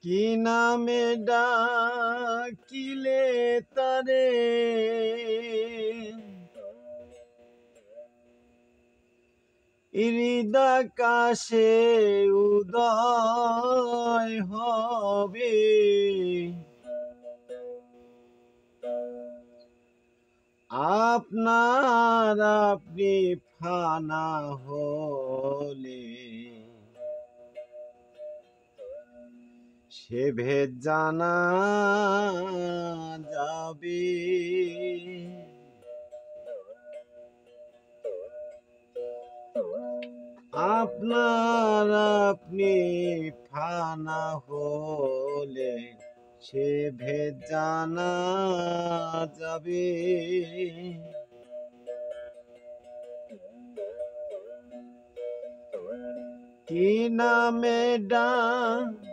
কি নামে ডাকিলে তারে হৃদাকাশে উদয় হবে। আপনার আপনি ফানা হলে সে ভেদ জানা যাবে। আপনার আপনি ফানা হলে সে ভেদ জানা যাবে। কি নামে ডাকিলে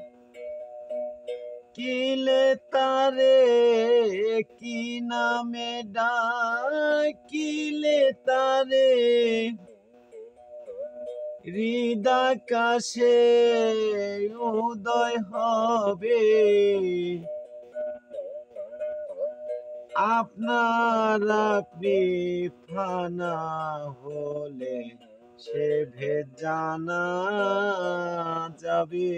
তারে, কি নামে ডাকিলে তারে হৃদাকাশে উদয় হবে। আপনার আপনি ফানা হলে সে ভেদ জানা যাবে।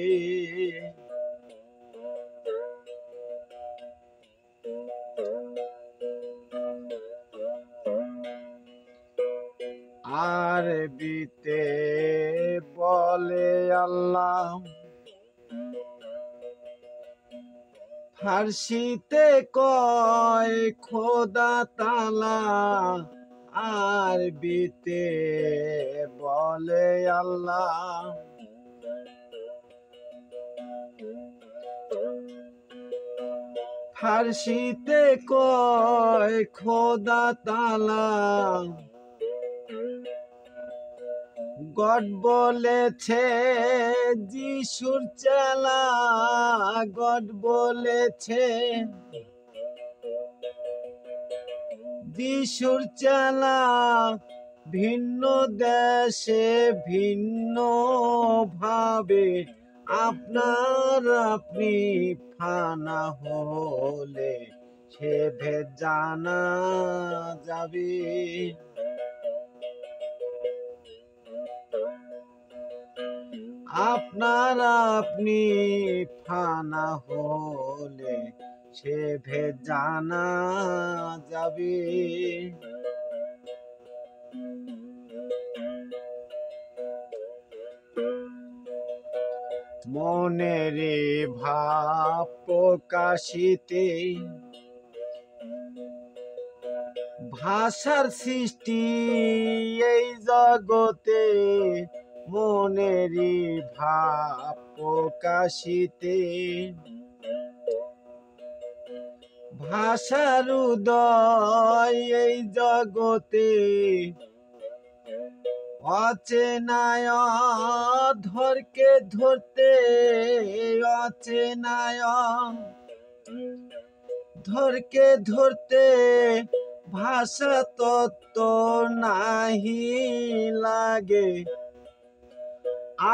আরবিতে বলে আল্লাহ, ফার্সিতে কয় খোদা তাআলা। আরবিতে বলে আল্লাহ, ফার্সিতে কয় খোদা তাআলা। গড বলেছে যিশুর চেলা, গড বলেছে যিশুর চেলা। ভিন্ন দেশে ভিন্ন ভাবে আপনার আপনি ফানা হলে সে ভেদ জানা যাবে। আপনার আপনি ফানা হলে সে ভেদ জানা যাবে। মনের ভাব প্রকাশিতে ভাষার সৃষ্টি এই জগতে। মনেরই ভাব প্রকাশিতে ভাষার উদয় এই জগতে। অচেনায় ধরকে ধরতে, অচেনায় ধরকে ধরতে ভাষা তত্ত্ব নাহি লাগে।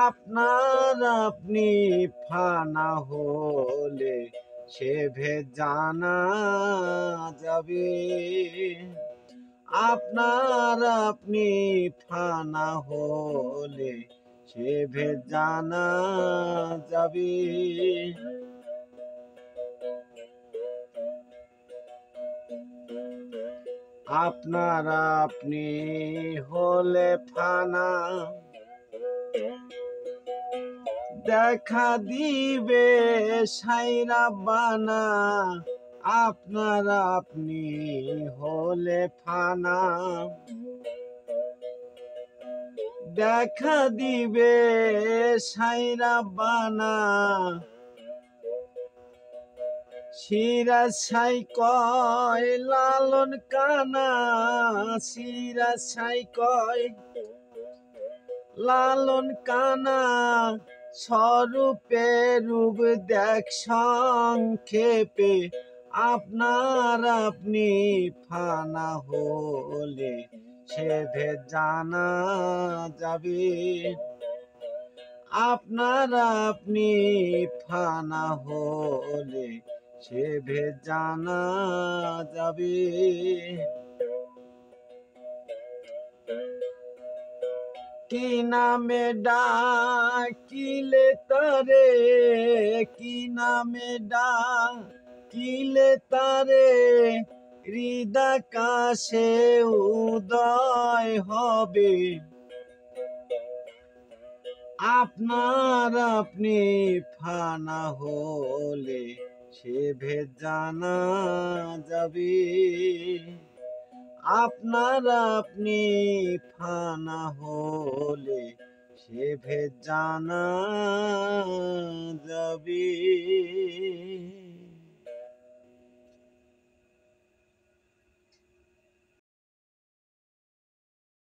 আপনার আপনি ফানা হলে সে ভেদ জানা যাবে। আপনার আপনি ফানা হলে সে ভেদ জানা যাবে। আপনার আপনি হলে ফানা, দেখা দিবে সাইরা বানা। আপনার আপনি হলে ফানা, দেখা দিবে সাইরা বানা। সিরাজ সাই কয় লালন কানা, সিরাজ সাই কয় লালন কানা। স্বরূপে রূপ দেখ সংক্ষেপে আপনার আপনি ফানা হলে সে ভেদ জানা যাবে। আপনার আপনি ফানা হলে সে ভেদ জানা যাবে। কি নামে ডাকিলে তারে, কি নামে ডাকিলে তারে, হৃদাকাশে উদয় হবে। আপনার আপনি ফানা হলে সে ভেদ জানা যাবে। আপনার আপনি ফানা হলে সে ভেদ জানা যাবে।